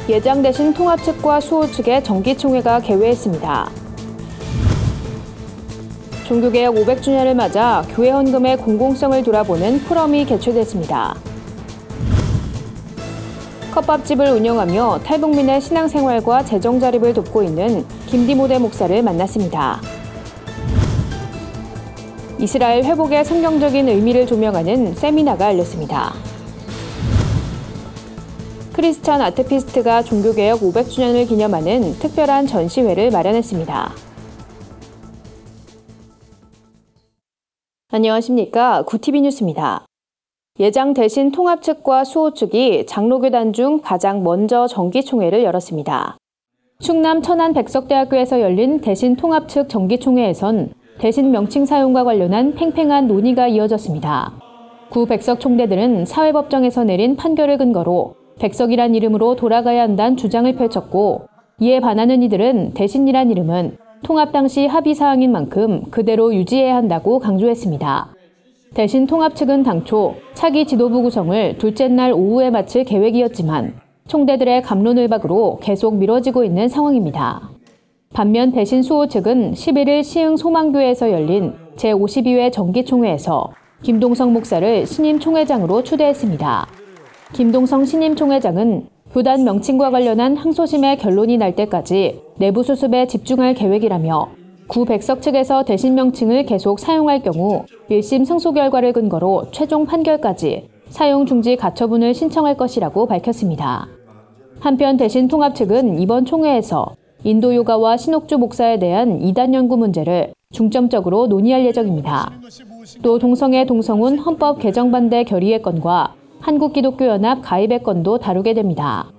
예장 대신 통합 측과 수호 측의 정기총회가 개회했습니다. 종교개혁 500주년을 맞아 교회 헌금의 공공성을 돌아보는 포럼이 개최됐습니다. 컵밥집을 운영하며 탈북민의 신앙생활과 재정자립을 돕고 있는 김디모데 목사를 만났습니다. 이스라엘 회복의 성경적인 의미를 조명하는 세미나가 열렸습니다. 크리스천 아트피스트가 종교개혁 500주년을 기념하는 특별한 전시회를 마련했습니다. 안녕하십니까. 구티비 뉴스입니다. 예장 대신 통합 측과 수호 측이 장로교단 중 가장 먼저 정기총회를 열었습니다. 충남 천안 백석대학교에서 열린 대신 통합 측 정기총회에선 대신 명칭 사용과 관련한 팽팽한 논의가 이어졌습니다. 구 백석 총대들은 사회법정에서 내린 판결을 근거로 백석이란 이름으로 돌아가야 한다는 주장을 펼쳤고, 이에 반하는 이들은 대신이란 이름은 통합 당시 합의사항인 만큼 그대로 유지해야 한다고 강조했습니다. 대신 통합 측은 당초 차기 지도부 구성을 둘째 날 오후에 마칠 계획이었지만 총대들의 갑론을박으로 계속 미뤄지고 있는 상황입니다. 반면 대신 수호 측은 11일 시흥 소망교회에서 열린 제52회 정기총회에서 김동성 목사를 신임 총회장으로 추대했습니다. 김동성 신임 총회장은 교단 명칭과 관련한 항소심의 결론이 날 때까지 내부 수습에 집중할 계획이라며 구 백석 측에서 대신 명칭을 계속 사용할 경우 1심 승소 결과를 근거로 최종 판결까지 사용 중지 가처분을 신청할 것이라고 밝혔습니다. 한편 대신 통합 측은 이번 총회에서 인도 요가와 신옥주 목사에 대한 이단 연구 문제를 중점적으로 논의할 예정입니다. 또 동성애 동성혼 헌법 개정 반대 결의의 건과 한국기독교연합 가입의 건도 다루게 됩니다.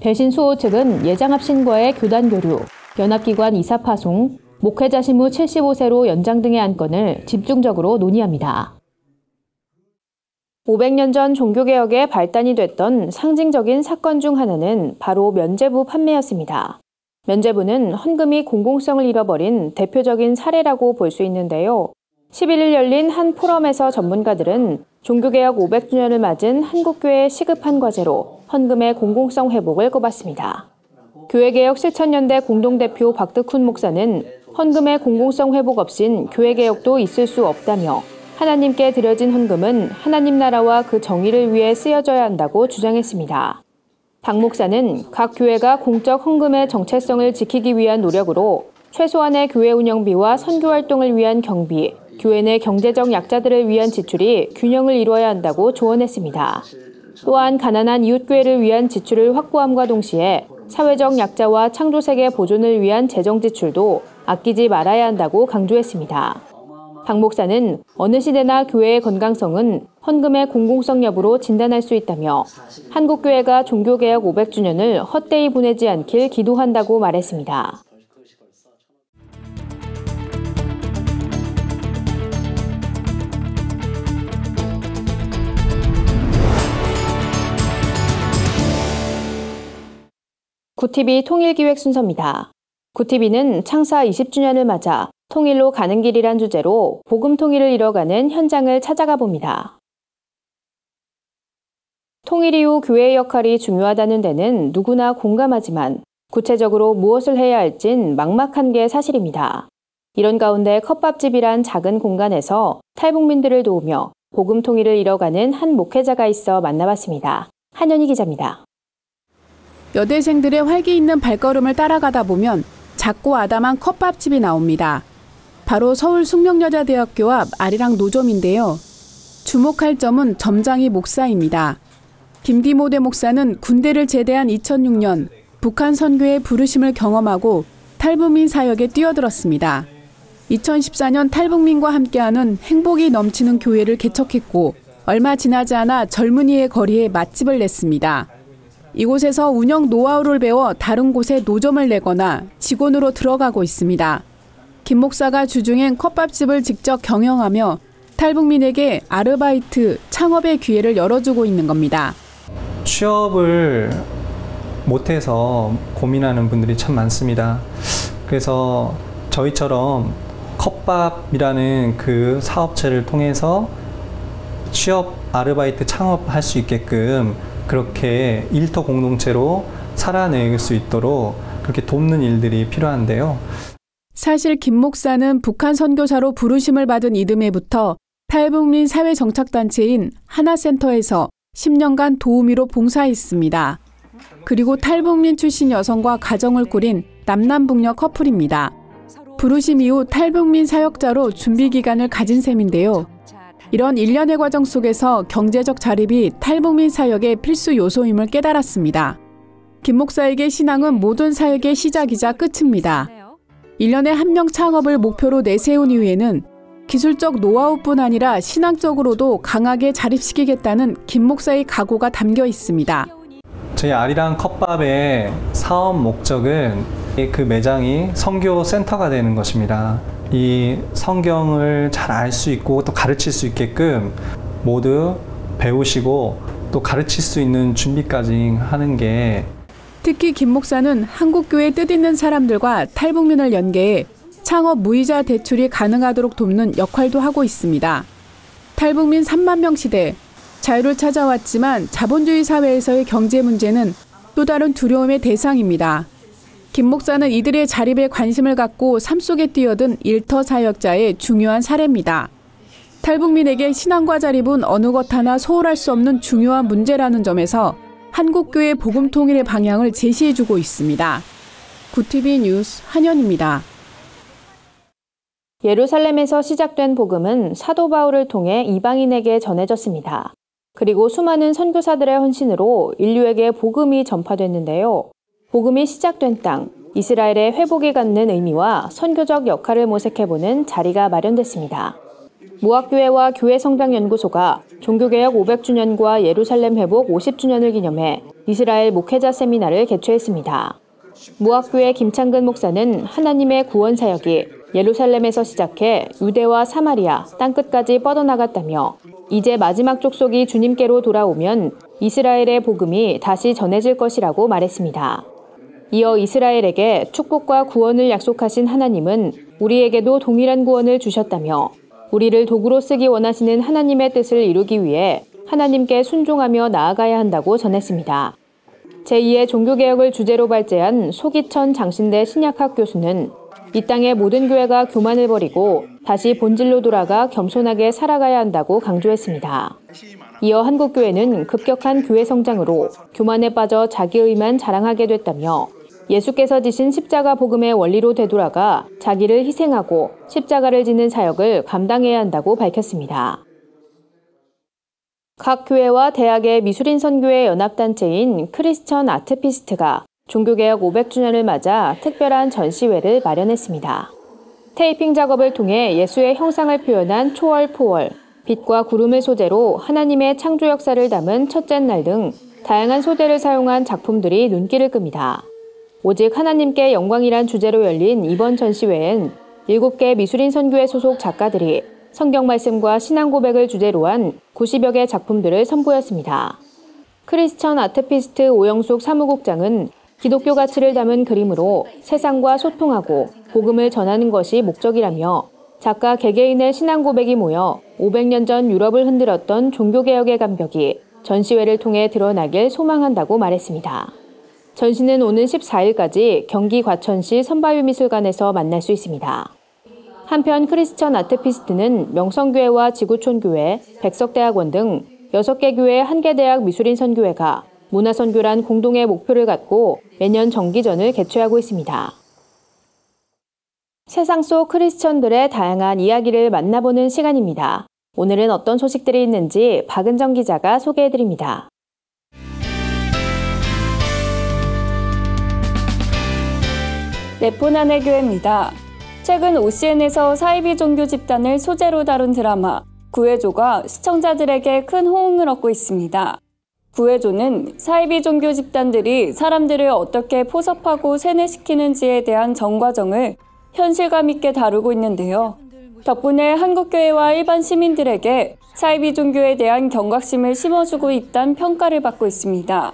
대신 수호 측은 예장합신과의 교단 교류, 연합기관 이사 파송, 목회자 심의 75세로 연장 등의 안건을 집중적으로 논의합니다. 500년 전 종교개혁의 발단이 됐던 상징적인 사건 중 하나는 바로 면죄부 판매였습니다. 면죄부는 헌금이 공공성을 잃어버린 대표적인 사례라고 볼 수 있는데요. 11일 열린 한 포럼에서 전문가들은 종교개혁 500주년을 맞은 한국교회의 시급한 과제로 헌금의 공공성 회복을 꼽았습니다. 교회개혁 실천연대 공동대표 박덕훈 목사는 헌금의 공공성 회복 없인 교회개혁도 있을 수 없다며 하나님께 드려진 헌금은 하나님 나라와 그 정의를 위해 쓰여져야 한다고 주장했습니다. 박 목사는 각 교회가 공적 헌금의 정체성을 지키기 위한 노력으로 최소한의 교회 운영비와 선교활동을 위한 경비, 교회 내 경제적 약자들을 위한 지출이 균형을 이루어야 한다고 조언했습니다. 또한 가난한 이웃교회를 위한 지출을 확보함과 동시에 사회적 약자와 창조세계 보존을 위한 재정 지출도 아끼지 말아야 한다고 강조했습니다. 박 목사는 어느 시대나 교회의 건강성은 헌금의 공공성 여부로 진단할 수 있다며 한국교회가 종교개혁 500주년을 헛되이 보내지 않길 기도한다고 말했습니다. 구티비 통일기획 순서입니다. 구티비는 창사 20주년을 맞아 통일로 가는 길이란 주제로 복음 통일을 이뤄가는 현장을 찾아가 봅니다. 통일 이후 교회의 역할이 중요하다는 데는 누구나 공감하지만 구체적으로 무엇을 해야 할진 막막한 게 사실입니다. 이런 가운데 컵밥집이란 작은 공간에서 탈북민들을 도우며 복음 통일을 이뤄가는 한 목회자가 있어 만나봤습니다. 한현희 기자입니다. 여대생들의 활기 있는 발걸음을 따라가다 보면 작고 아담한 컵밥집이 나옵니다. 바로 서울 숙명여자대학교 앞 아리랑 노점인데요. 주목할 점은 점장이 목사입니다. 김디모데 목사는 군대를 제대한 2006년 북한 선교의 부르심을 경험하고 탈북민 사역에 뛰어들었습니다. 2014년 탈북민과 함께하는 행복이 넘치는 교회를 개척했고 얼마 지나지 않아 젊은이의 거리에 맛집을 냈습니다. 이곳에서 운영 노하우를 배워 다른 곳에 노점을 내거나 직원으로 들어가고 있습니다. 김 목사가 주중엔 컵밥집을 직접 경영하며 탈북민에게 아르바이트, 창업의 기회를 열어주고 있는 겁니다. 취업을 못해서 고민하는 분들이 참 많습니다. 그래서 저희처럼 컵밥이라는 그 사업체를 통해서 취업, 아르바이트 창업할 수 있게끔 그렇게 일터 공동체로 살아낼 수 있도록 그렇게 돕는 일들이 필요한데요. 사실 김 목사는 북한 선교사로 부르심을 받은 이듬해부터 탈북민 사회정착단체인 하나센터에서 10년간 도우미로 봉사했습니다. 그리고 탈북민 출신 여성과 가정을 꾸린 남남북녀 커플입니다. 부르심 이후 탈북민 사역자로 준비기간을 가진 셈인데요. 이런 일련의 과정 속에서 경제적 자립이 탈북민 사역의 필수 요소임을 깨달았습니다. 김 목사에게 신앙은 모든 사역의 시작이자 끝입니다. 1년에 1명 창업을 목표로 내세운 이후에는 기술적 노하우뿐 아니라 신앙적으로도 강하게 자립시키겠다는 김 목사의 각오가 담겨 있습니다. 저희 아리랑 컵밥의 사업 목적은 그 매장이 선교 센터가 되는 것입니다. 이 성경을 잘 알 수 있고 또 가르칠 수 있게끔 모두 배우시고 또 가르칠 수 있는 준비까지 하는 게, 특히 김 목사는 한국교회 뜻있는 사람들과 탈북민을 연계해 창업 무이자 대출이 가능하도록 돕는 역할도 하고 있습니다. 탈북민 3만 명 시대, 자유를 찾아왔지만 자본주의 사회에서의 경제 문제는 또 다른 두려움의 대상입니다. 김 목사는 이들의 자립에 관심을 갖고 삶 속에 뛰어든 일터 사역자의 중요한 사례입니다. 탈북민에게 신앙과 자립은 어느 것 하나 소홀할 수 없는 중요한 문제라는 점에서 한국교회 복음 통일의 방향을 제시해주고 있습니다. 구티비 뉴스 한현입니다. 예루살렘에서 시작된 복음은 사도 바울을 통해 이방인에게 전해졌습니다. 그리고 수많은 선교사들의 헌신으로 인류에게 복음이 전파됐는데요. 복음이 시작된 땅, 이스라엘의 회복이 갖는 의미와 선교적 역할을 모색해보는 자리가 마련됐습니다. 무학교회와 교회성장연구소가 종교개혁 500주년과 예루살렘 회복 50주년을 기념해 이스라엘 목회자 세미나를 개최했습니다. 무학교회 김창근 목사는 하나님의 구원 사역이 예루살렘에서 시작해 유대와 사마리아 땅끝까지 뻗어나갔다며 이제 마지막 족속이 주님께로 돌아오면 이스라엘의 복음이 다시 전해질 것이라고 말했습니다. 이어 이스라엘에게 축복과 구원을 약속하신 하나님은 우리에게도 동일한 구원을 주셨다며 우리를 도구로 쓰기 원하시는 하나님의 뜻을 이루기 위해 하나님께 순종하며 나아가야 한다고 전했습니다. 제2의 종교개혁을 주제로 발제한 소기천 장신대 신약학 교수는 이 땅의 모든 교회가 교만을 버리고 다시 본질로 돌아가 겸손하게 살아가야 한다고 강조했습니다. 이어 한국교회는 급격한 교회 성장으로 교만에 빠져 자기의만 자랑하게 됐다며 예수께서 지신 십자가 복음의 원리로 되돌아가 자기를 희생하고 십자가를 지는 사역을 감당해야 한다고 밝혔습니다. 각 교회와 대학의 미술인 선교회 연합단체인 크리스천 아트피스트가 종교개혁 500주년을 맞아 특별한 전시회를 마련했습니다. 테이핑 작업을 통해 예수의 형상을 표현한 초월 포월, 빛과 구름을 소재로 하나님의 창조 역사를 담은 첫째 날 등 다양한 소재를 사용한 작품들이 눈길을 끕니다. 오직 하나님께 영광이란 주제로 열린 이번 전시회엔 7개 미술인 선교회 소속 작가들이 성경 말씀과 신앙 고백을 주제로 한 90여 개 작품들을 선보였습니다. 크리스천 아트피스트 오영숙 사무국장은 기독교 가치를 담은 그림으로 세상과 소통하고 복음을 전하는 것이 목적이라며 작가 개개인의 신앙 고백이 모여 500년 전 유럽을 흔들었던 종교개혁의 감격이 전시회를 통해 드러나길 소망한다고 말했습니다. 전시는 오는 14일까지 경기 과천시 선바위미술관에서 만날 수 있습니다. 한편 크리스천 아트피스트는 명성교회와 지구촌교회, 백석대학원 등 6개 교회 1개 대학 미술인 선교회가 문화선교란 공동의 목표를 갖고 매년 정기전을 개최하고 있습니다. 세상 속 크리스천들의 다양한 이야기를 만나보는 시간입니다. 오늘은 어떤 소식들이 있는지 박은정 기자가 소개해드립니다. 네포난의 교회입니다. 최근 OCN에서 사이비 종교 집단을 소재로 다룬 드라마 구해조가 시청자들에게 큰 호응을 얻고 있습니다. 구해조는 사이비 종교 집단들이 사람들을 어떻게 포섭하고 세뇌시키는지에 대한 전 과정을 현실감 있게 다루고 있는데요. 덕분에 한국교회와 일반 시민들에게 사이비 종교에 대한 경각심을 심어주고 있다는 평가를 받고 있습니다.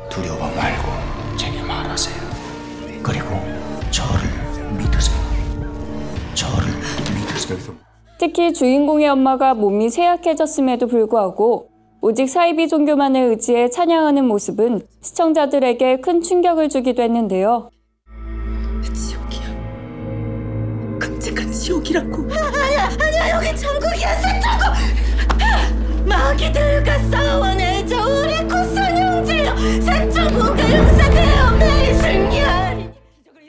두려워 말고 제게 말하세요. 그리고 저를 믿으세요. 저를 믿으세요. 특히 주인공의 엄마가 몸이 쇠약해졌음에도 불구하고 오직 사이비 종교만을 의지해 찬양하는 모습은 시청자들에게 큰 충격을 주기도 했는데요. 지옥이야. 끔찍한 지옥이라고. 아니야, 여기 천국이야, 새천국. 마귀들과 싸워내줘 우리 굳선 형제여. 새천국의 용사되어 내 승리하리.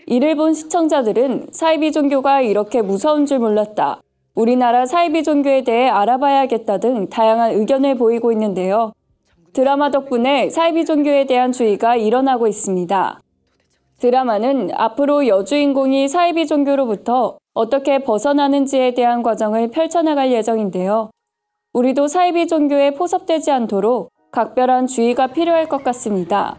이를 본 시청자들은 사이비 종교가 이렇게 무서운 줄 몰랐다. 우리나라 사이비 종교에 대해 알아봐야겠다 등 다양한 의견을 보이고 있는데요. 드라마 덕분에 사이비 종교에 대한 주의가 일어나고 있습니다. 드라마는 앞으로 여주인공이 사이비 종교로부터 어떻게 벗어나는지에 대한 과정을 펼쳐나갈 예정인데요. 우리도 사이비 종교에 포섭되지 않도록 각별한 주의가 필요할 것 같습니다.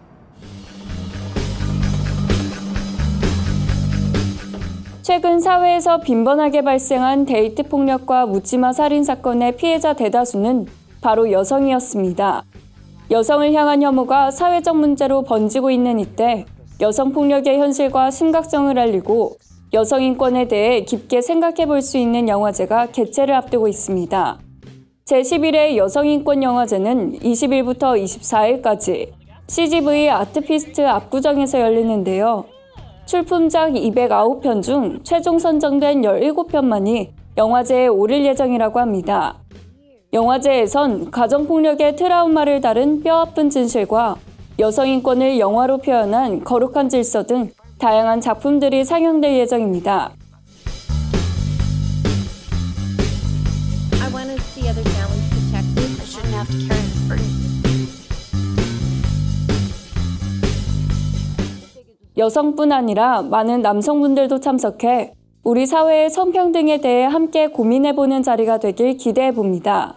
최근 사회에서 빈번하게 발생한 데이트 폭력과 묻지마 살인 사건의 피해자 대다수는 바로 여성이었습니다. 여성을 향한 혐오가 사회적 문제로 번지고 있는 이때 여성 폭력의 현실과 심각성을 알리고 여성 인권에 대해 깊게 생각해 볼 수 있는 영화제가 개최를 앞두고 있습니다. 제11회 여성인권영화제는 20일부터 24일까지 CGV 아트피스트 압구정에서 열리는데요. 출품작 209편 중 최종 선정된 17편만이 영화제에 오를 예정이라고 합니다. 영화제에선 가정폭력의 트라우마를 다룬 뼈아픈 진실과 여성인권을 영화로 표현한 거룩한 질서 등 다양한 작품들이 상영될 예정입니다. I want to see other challenge protected. I shouldn't have to carry this burden. 여성뿐 아니라 많은 남성분들도 참석해 우리 사회의 성평등에 대해 함께 고민해보는 자리가 되길 기대해봅니다.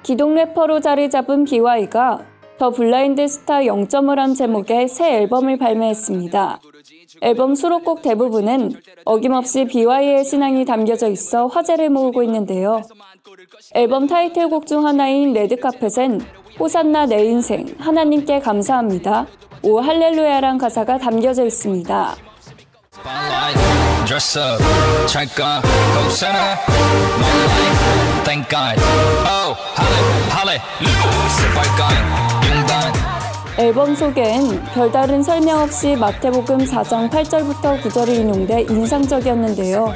기동 래퍼로 자리 잡은 BY가 더 블라인드 스타 0.5란 제목의 새 앨범을 발매했습니다. 앨범 수록곡 대부분은 어김없이 BY의 신앙이 담겨져 있어 화제를 모으고 있는데요. 앨범 타이틀곡 중 하나인 레드카펫엔 호산나 내 인생, 하나님께 감사합니다, 오 할렐루야란 가사가 담겨져 있습니다. 앨범 소개엔 별다른 설명 없이 마태복음 4장 8절부터 9절이 인용돼 인상적이었는데요.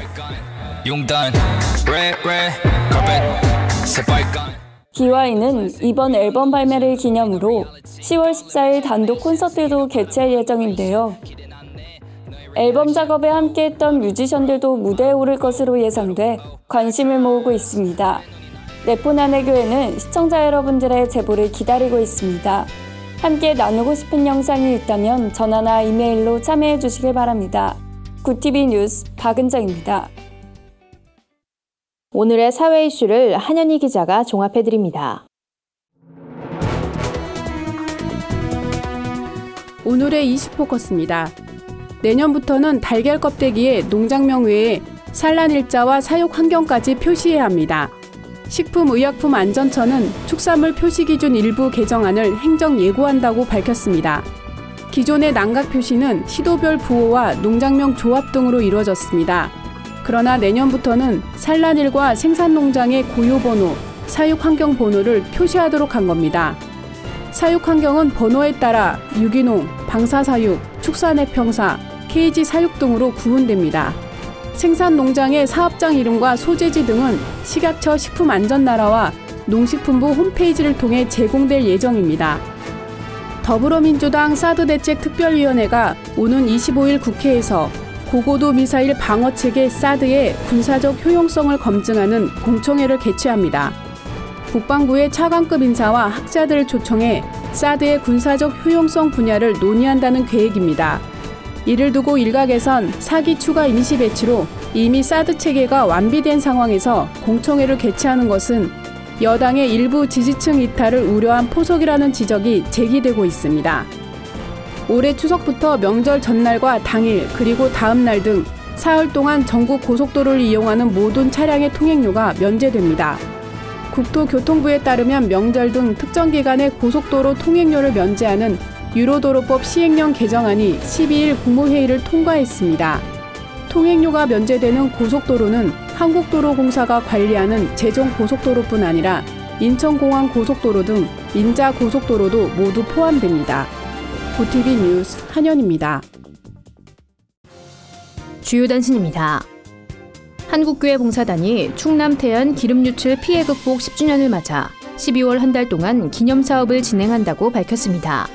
BY는 이번 앨범 발매를 기념으로 10월 14일 단독 콘서트도 개최할 예정인데요. 앨범 작업에 함께했던 뮤지션들도 무대에 오를 것으로 예상돼 관심을 모으고 있습니다. 네포난의 교회는 시청자 여러분들의 제보를 기다리고 있습니다. 함께 나누고 싶은 영상이 있다면 전화나 이메일로 참여해 주시길 바랍니다. 굿TV 뉴스 박은정입니다. 오늘의 사회 이슈를 한현희 기자가 종합해드립니다. 오늘의 이슈포커스입니다. 내년부터는 달걀 껍데기에 농장명 외에 산란일자와 사육 환경까지 표시해야 합니다. 식품의약품안전처는 축산물 표시기준 일부 개정안을 행정 예고한다고 밝혔습니다. 기존의 난각 표시는 시도별 부호와 농장명 조합 등으로 이루어졌습니다. 그러나 내년부터는 산란일과 생산농장의 고유번호, 사육환경번호를 표시하도록 한 겁니다. 사육환경은 번호에 따라 유기농, 방사사육, 축산해평사, 케이지사육 등으로 구분됩니다. 생산농장의 사업장 이름과 소재지 등은 식약처 식품안전나라와 농식품부 홈페이지를 통해 제공될 예정입니다. 더불어민주당 사드대책특별위원회가 오는 25일 국회에서 고고도 미사일 방어체계 사드의 군사적 효용성을 검증하는 공청회를 개최합니다. 국방부의 차관급 인사와 학자들을 초청해 사드의 군사적 효용성 분야를 논의한다는 계획입니다. 이를 두고 일각에선 사기 추가 임시 배치로 이미 사드 체계가 완비된 상황에서 공청회를 개최하는 것은 여당의 일부 지지층 이탈을 우려한 포석이라는 지적이 제기되고 있습니다. 올해 추석부터 명절 전날과 당일 그리고 다음 날 등 사흘 동안 전국 고속도로를 이용하는 모든 차량의 통행료가 면제됩니다. 국토교통부에 따르면 명절 등 특정 기간에 고속도로 통행료를 면제하는 유로도로법 시행령 개정안이 12일 국무회의를 통과했습니다. 통행료가 면제되는 고속도로는 한국도로공사가 관리하는 제정고속도로뿐 아니라 인천공항 고속도로 등 민자고속도로도 모두 포함됩니다. 고티비 뉴스 한연입니다. 주요 단신입니다. 한국교회 봉사단이 충남 태안 기름 유출 피해 극복 10주년을 맞아 12월 한 달 동안 기념사업을 진행한다고 밝혔습니다.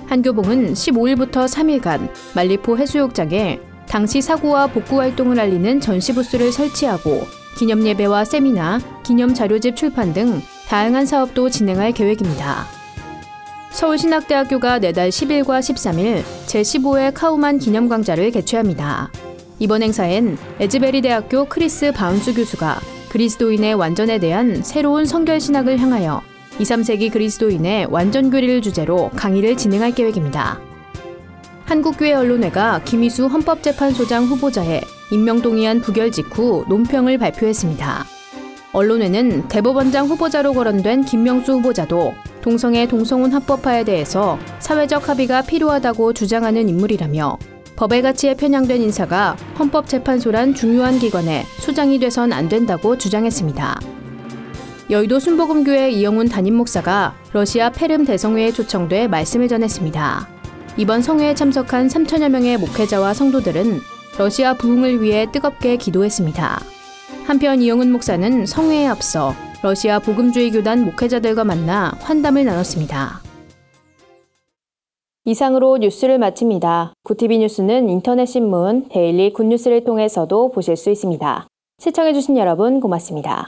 한교봉은 15일부터 3일간 만리포 해수욕장에 당시 사고와 복구 활동을 알리는 전시 부스를 설치하고 기념예배와 세미나, 기념자료집 출판 등 다양한 사업도 진행할 계획입니다. 서울신학대학교가 내달 10일과 13일 제15회 카우만 기념강좌를 개최합니다. 이번 행사엔 에즈베리 대학교 크리스 바운스 교수가 그리스도인의 완전에 대한 새로운 성결신학을 향하여 2, 3세기 그리스도인의 완전교리를 주제로 강의를 진행할 계획입니다. 한국교회 언론회가 김희수 헌법재판소장 후보자의 임명동의안 부결 직후 논평을 발표했습니다. 언론회는 대법원장 후보자로 거론된 김명수 후보자도 동성애 동성혼 합법화에 대해서 사회적 합의가 필요하다고 주장하는 인물이라며 법의 가치에 편향된 인사가 헌법재판소란 중요한 기관에 수장이 돼선 안 된다고 주장했습니다. 여의도 순복음교회 이영훈 담임 목사가 러시아 페름 대성회에 초청돼 말씀을 전했습니다. 이번 성회에 참석한 3천여 명의 목회자와 성도들은 러시아 부흥을 위해 뜨겁게 기도했습니다. 한편 이영훈 목사는 성회에 앞서 러시아 복음주의 교단 목회자들과 만나 환담을 나눴습니다. 이상으로 뉴스를 마칩니다. 고티비 뉴스는 인터넷 신문 데일리 굿뉴스를 통해서도 보실 수 있습니다. 시청해주신 여러분 고맙습니다.